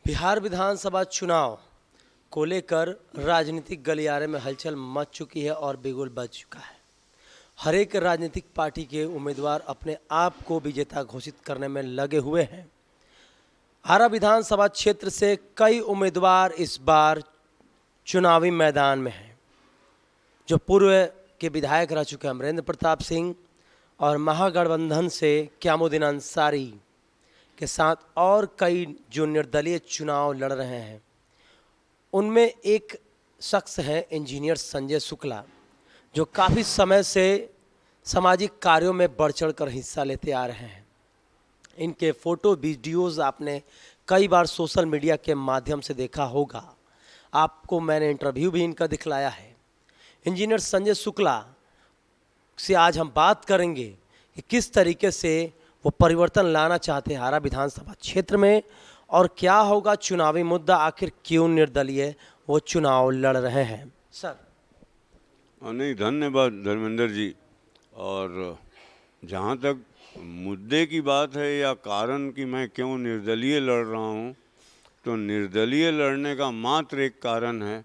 बिहार विधानसभा चुनाव को लेकर राजनीतिक गलियारे में हलचल मच चुकी है और बिगुल बज चुका है। हर एक राजनीतिक पार्टी के उम्मीदवार अपने आप को विजेता घोषित करने में लगे हुए हैं। आरा विधानसभा क्षेत्र से कई उम्मीदवार इस बार चुनावी मैदान में हैं। जो पूर्व के विधायक रह चुके अमरेंद्र प्रताप सिंह और महागठबंधन से क्यामुद्दीन अंसारी के साथ और कई जो निर्दलीय चुनाव लड़ रहे हैं, उनमें एक शख्स हैं इंजीनियर संजय शुक्ला, जो काफ़ी समय से सामाजिक कार्यों में बढ़ चढ़ कर हिस्सा लेते आ रहे हैं। इनके फ़ोटो वीडियोज़ आपने कई बार सोशल मीडिया के माध्यम से देखा होगा। आपको मैंने इंटरव्यू भी इनका दिखलाया है। इंजीनियर संजय शुक्ला से आज हम बात करेंगे कि किस तरीके से वो परिवर्तन लाना चाहते हैं आरा विधानसभा क्षेत्र में, और क्या होगा चुनावी मुद्दा, आखिर क्यों निर्दलीय वो चुनाव लड़ रहे हैं। सर नहीं, धन्यवाद धर्मेंद्र जी। और जहाँ तक मुद्दे की बात है या कारण कि मैं क्यों निर्दलीय लड़ रहा हूँ, तो निर्दलीय लड़ने का मात्र एक कारण है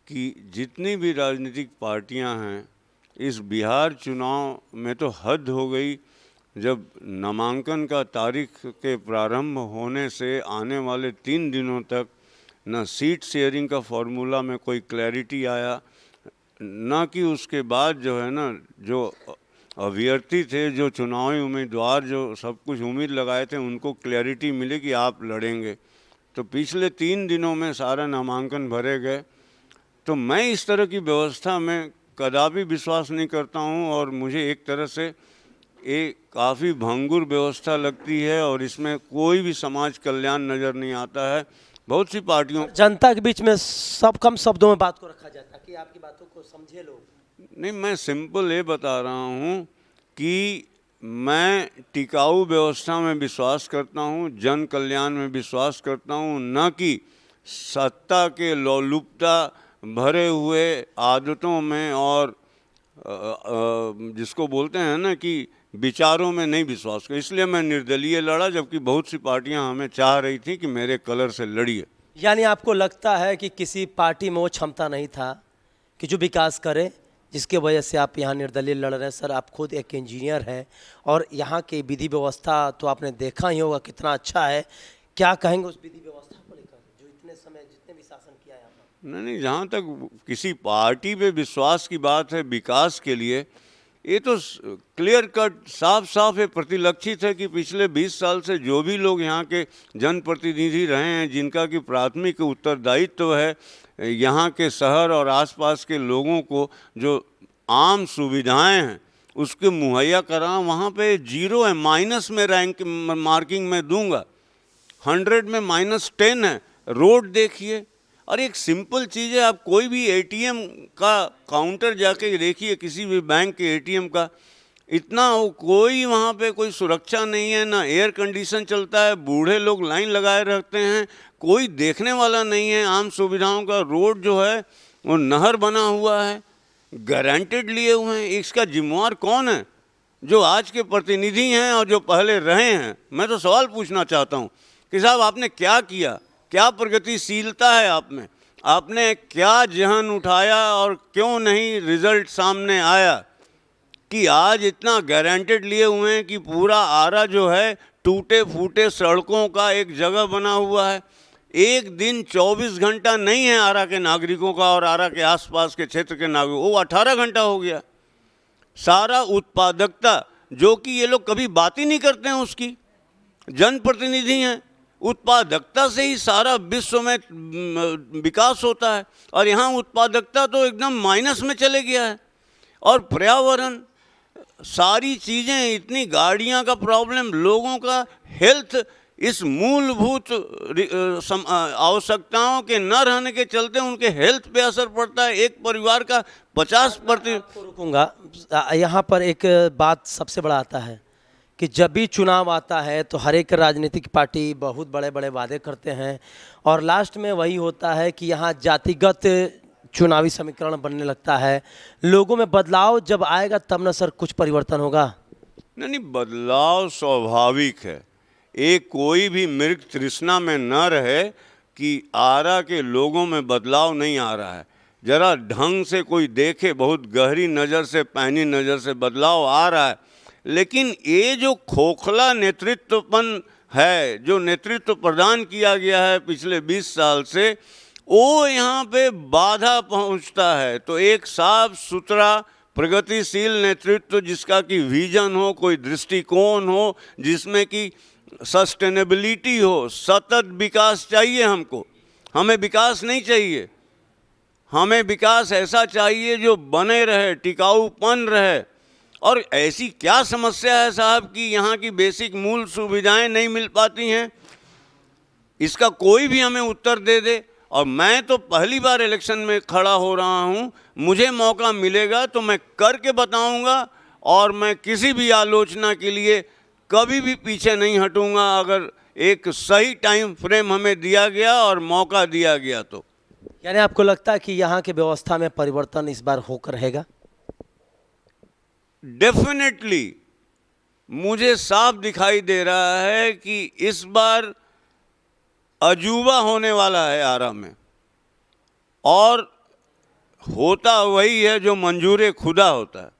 कि जितनी भी राजनीतिक पार्टियां हैं, इस बिहार चुनाव में तो हद हो गई। जब नामांकन का तारीख के प्रारंभ होने से आने वाले 3 दिनों तक न सीट शेयरिंग का फॉर्मूला में कोई क्लैरिटी आया, न कि उसके बाद जो है ना, जो अभ्यर्थी थे, जो चुनावी उम्मीदवार जो सब कुछ उम्मीद लगाए थे, उनको क्लैरिटी मिले कि आप लड़ेंगे। तो पिछले 3 दिनों में सारा नामांकन भरे गए। तो मैं इस तरह की व्यवस्था में कदापि विश्वास नहीं करता हूं, और मुझे एक तरह से एक काफ़ी भंगुर व्यवस्था लगती है, और इसमें कोई भी समाज कल्याण नज़र नहीं आता है। बहुत सी पार्टियों, जनता के बीच में सब कम शब्दों में बात को रखा जाता है कि आपकी बातों को समझे लोग। नहीं, मैं सिंपल ये बता रहा हूँ कि मैं टिकाऊ व्यवस्था में विश्वास करता हूँ, जन कल्याण में विश्वास करता हूँ, न कि सत्ता के लोलुपता भरे हुए आदतों में और जिसको बोलते हैं ना कि विचारों में नहीं विश्वास कर। इसलिए मैं निर्दलीय लड़ा, जबकि बहुत सी पार्टियां हमें चाह रही थी कि मेरे कलर से लड़िए। यानी आपको लगता है कि किसी पार्टी में वो क्षमता नहीं था कि जो विकास करे, जिसके वजह से आप यहाँ निर्दलीय लड़ रहे हैं। सर, आप खुद एक इंजीनियर हैं और यहाँ की विधि व्यवस्था तो आपने देखा ही होगा कितना अच्छा है। क्या कहेंगे उस विधि व्यवस्था को लेकर जो इतने समय जितने भी शासन किया है आपने? नहीं, जहाँ तक किसी पार्टी पे विश्वास की बात है विकास के लिए, ये तो क्लियर कट साफ साफ है, प्रतिलक्षित है कि पिछले 20 साल से जो भी लोग यहाँ के जनप्रतिनिधि रहे हैं, जिनका कि प्राथमिक उत्तरदायित्व है यहाँ के शहर और आसपास के लोगों को जो आम सुविधाएं हैं उसके मुहैया करा, वहाँ पे 0 है, माइनस में रैंक मार्किंग में दूंगा। 100 में -10 है। रोड देखिए, और एक सिंपल चीज़ है, आप कोई भी एटीएम का काउंटर जाके देखिए, किसी भी बैंक के एटीएम का, इतना कोई वहाँ पे कोई सुरक्षा नहीं है, ना एयर कंडीशन चलता है, बूढ़े लोग लाइन लगाए रखते हैं, कोई देखने वाला नहीं है आम सुविधाओं का। रोड जो है वो नहर बना हुआ है, गारंटेड लिए हुए हैं। इसका जिम्मेवार कौन है? जो आज के प्रतिनिधि हैं और जो पहले रहे हैं। मैं तो सवाल पूछना चाहता हूँ कि साहब, आपने क्या किया? क्या प्रगतिशीलता है आप में? आपने क्या जहन उठाया और क्यों नहीं रिजल्ट सामने आया कि आज इतना गारंटेड लिए हुए हैं कि पूरा आरा जो है टूटे फूटे सड़कों का एक जगह बना हुआ है। एक दिन 24 घंटा नहीं है आरा के नागरिकों का और आरा के आसपास के क्षेत्र के नागरिकों, वो 18 घंटा हो गया। सारा उत्पादकता, जो कि ये लोग कभी बात ही नहीं करते हैं उसकी, जनप्रतिनिधि हैं, उत्पादकता से ही सारा विश्व में विकास होता है, और यहाँ उत्पादकता तो एकदम माइनस में चले गया है। और पर्यावरण, सारी चीज़ें, इतनी गाड़ियाँ का प्रॉब्लम, लोगों का हेल्थ, इस मूलभूत आवश्यकताओं के न रहने के चलते उनके हेल्थ पे असर पड़ता है। एक परिवार का 50%। रुकूंगा, यहाँ पर एक बात सबसे बड़ा आता है कि जब भी चुनाव आता है तो हर एक राजनीतिक पार्टी बहुत बड़े बड़े वादे करते हैं, और लास्ट में वही होता है कि यहाँ जातिगत चुनावी समीकरण बनने लगता है। लोगों में बदलाव जब आएगा तब न सर कुछ परिवर्तन होगा। नहीं, बदलाव स्वाभाविक है। एक कोई भी मृग तृष्णा में न रहे कि आरा के लोगों में बदलाव नहीं आ रहा है। जरा ढंग से कोई देखे, बहुत गहरी नज़र से, पैनी नज़र से बदलाव आ रहा है। लेकिन ये जो खोखला नेतृत्वपन है, जो नेतृत्व प्रदान किया गया है पिछले 20 साल से, वो यहाँ पे बाधा पहुँचता है। तो एक साफ सुथरा प्रगतिशील नेतृत्व जिसका कि विजन हो, कोई दृष्टिकोण हो, जिसमें कि सस्टेनेबिलिटी हो, सतत विकास चाहिए हमको। हमें विकास नहीं चाहिए, हमें विकास ऐसा चाहिए जो बने रहे, टिकाऊपन रहे। और ऐसी क्या समस्या है साहब कि यहाँ की बेसिक मूल सुविधाएं नहीं मिल पाती हैं? इसका कोई भी हमें उत्तर दे दे। और मैं तो पहली बार इलेक्शन में खड़ा हो रहा हूँ, मुझे मौका मिलेगा तो मैं करके बताऊँगा, और मैं किसी भी आलोचना के लिए कभी भी पीछे नहीं हटूँगा अगर एक सही टाइम फ्रेम हमें दिया गया और मौका दिया गया तो। यानी आपको लगता है कि यहाँ की व्यवस्था में परिवर्तन इस बार होकर रहेगा? डेफिनेटली मुझे साफ दिखाई दे रहा है कि इस बार अजूबा होने वाला है आरा में, और होता वही है जो मंजूर खुदा होता है।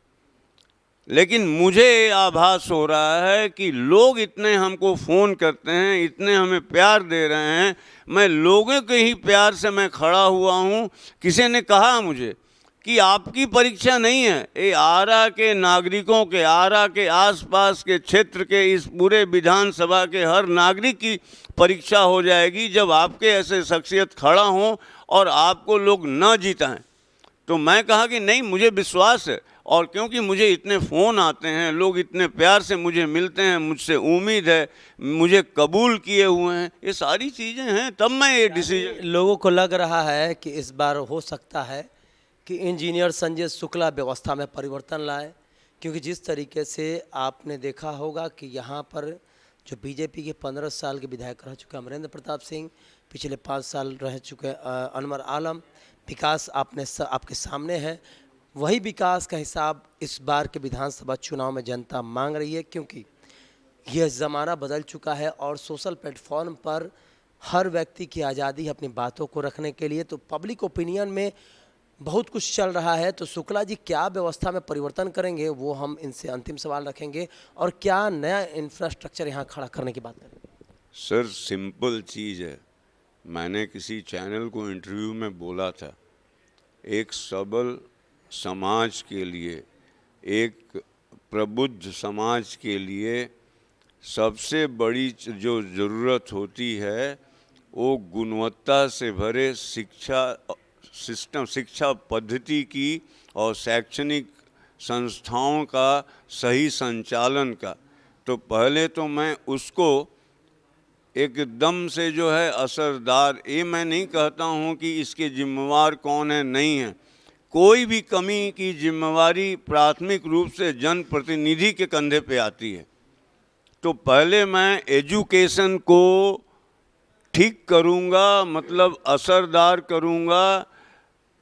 लेकिन मुझे आभास हो रहा है कि लोग इतने हमको फ़ोन करते हैं, इतने हमें प्यार दे रहे हैं। मैं लोगों के ही प्यार से मैं खड़ा हुआ हूँ। किसी ने कहा मुझे कि आपकी परीक्षा नहीं है, ये आरा के नागरिकों के, आरा के आसपास के क्षेत्र के, इस पूरे विधानसभा के हर नागरिक की परीक्षा हो जाएगी जब आपके ऐसे शख्सियत खड़ा हों और आपको लोग न जिताएं। तो मैं कहा कि नहीं, मुझे विश्वास है, और क्योंकि मुझे इतने फ़ोन आते हैं, लोग इतने प्यार से मुझे मिलते हैं, मुझसे उम्मीद है, मुझे कबूल किए हुए हैं, ये सारी चीज़ें हैं, तब मैं ये डिसीजन। लोगों को लग रहा है कि इस बार हो सकता है कि इंजीनियर संजय शुक्ला व्यवस्था में परिवर्तन लाए, क्योंकि जिस तरीके से आपने देखा होगा कि यहाँ पर जो बीजेपी के 15 साल के विधायक रह चुके अमरेंद्र प्रताप सिंह, पिछले 5 साल रह चुके अनवर आलम, विकास आपके सामने है। वही विकास का हिसाब इस बार के विधानसभा चुनाव में जनता मांग रही है, क्योंकि यह ज़माना बदल चुका है और सोशल प्लेटफॉर्म पर हर व्यक्ति की आज़ादी है अपनी बातों को रखने के लिए। तो पब्लिक ओपिनियन में बहुत कुछ चल रहा है। तो शुक्ला जी क्या व्यवस्था में परिवर्तन करेंगे, वो हम इनसे अंतिम सवाल रखेंगे, और क्या नया इंफ्रास्ट्रक्चर यहाँ खड़ा करने की बात करेंगे। सर, सिंपल चीज़ है। मैंने किसी चैनल को इंटरव्यू में बोला था, एक सबल समाज के लिए, एक प्रबुद्ध समाज के लिए सबसे बड़ी जो ज़रूरत होती है वो गुणवत्ता से भरे शिक्षा सिस्टम, शिक्षा पद्धति की और शैक्षणिक संस्थाओं का सही संचालन का। तो पहले तो मैं उसको एकदम से जो है असरदार, ये मैं नहीं कहता हूँ कि इसके जिम्मेवार कौन है, नहीं है। कोई भी कमी की जिम्मेवारी प्राथमिक रूप से जनप्रतिनिधि के कंधे पे आती है। तो पहले मैं एजुकेशन को ठीक करूँगा, मतलब असरदार करूँगा,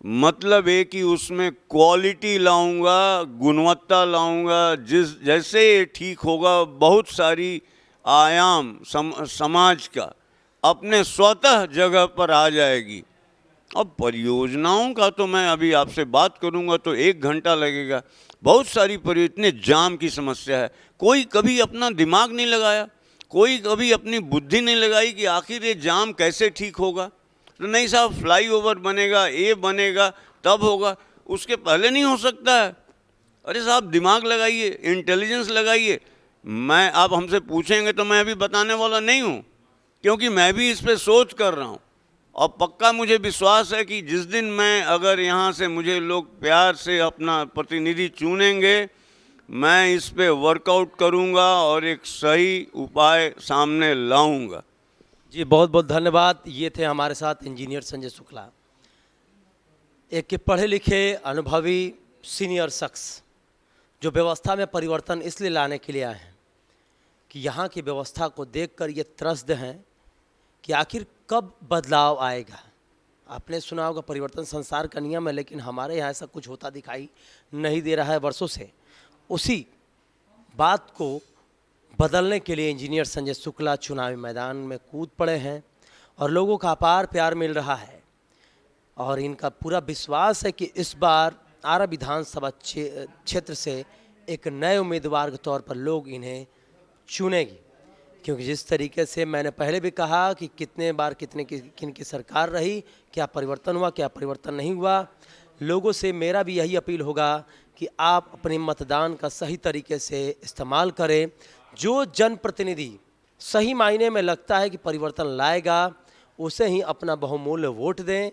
मतलब ये कि उसमें क्वालिटी लाऊंगा, गुणवत्ता लाऊंगा। जैसे ये ठीक होगा, बहुत सारी आयाम समाज का अपने स्वतः जगह पर आ जाएगी। अब परियोजनाओं का तो मैं अभी आपसे बात करूंगा तो 1 घंटा लगेगा। बहुत सारी इतने जाम की समस्या है, कोई कभी अपना दिमाग नहीं लगाया, कोई कभी अपनी बुद्धि नहीं लगाई कि आखिर ये जाम कैसे ठीक होगा। तो नहीं साहब, फ्लाईओवर बनेगा, ये बनेगा तब होगा, उसके पहले नहीं हो सकता है। अरे साहब, दिमाग लगाइए, इंटेलिजेंस लगाइए। मैं, आप हमसे पूछेंगे तो मैं अभी बताने वाला नहीं हूँ, क्योंकि मैं भी इस पे सोच कर रहा हूँ। और पक्का मुझे विश्वास है कि जिस दिन मैं, अगर यहाँ से मुझे लोग प्यार से अपना प्रतिनिधि चुनेंगे, मैं इस पे वर्कआउट करूँगा और एक सही उपाय सामने लाऊंगा। जी, बहुत बहुत धन्यवाद। ये थे हमारे साथ इंजीनियर संजय शुक्ला, एक पढ़े लिखे अनुभवी सीनियर शख्स, जो व्यवस्था में परिवर्तन इसलिए लाने के लिए आए हैं कि यहाँ की व्यवस्था को देखकर ये त्रस्त हैं कि आखिर कब बदलाव आएगा। आपने सुना होगा परिवर्तन संसार का नियम है, लेकिन हमारे यहाँ ऐसा कुछ होता दिखाई नहीं दे रहा है वर्षों से। उसी बात को बदलने के लिए इंजीनियर संजय शुक्ला चुनावी मैदान में कूद पड़े हैं और लोगों का अपार प्यार मिल रहा है और इनका पूरा विश्वास है कि इस बार आरा विधानसभा क्षेत्र से एक नए उम्मीदवार के तौर पर लोग इन्हें चुनेगी, क्योंकि जिस तरीके से मैंने पहले भी कहा कि कितने बार किन की सरकार रही, क्या परिवर्तन हुआ क्या परिवर्तन नहीं हुआ, लोगों से मेरा भी यही अपील होगा कि आप अपने मतदान का सही तरीके से इस्तेमाल करें। जो जनप्रतिनिधि सही मायने में लगता है कि परिवर्तन लाएगा, उसे ही अपना बहुमूल्य वोट दें।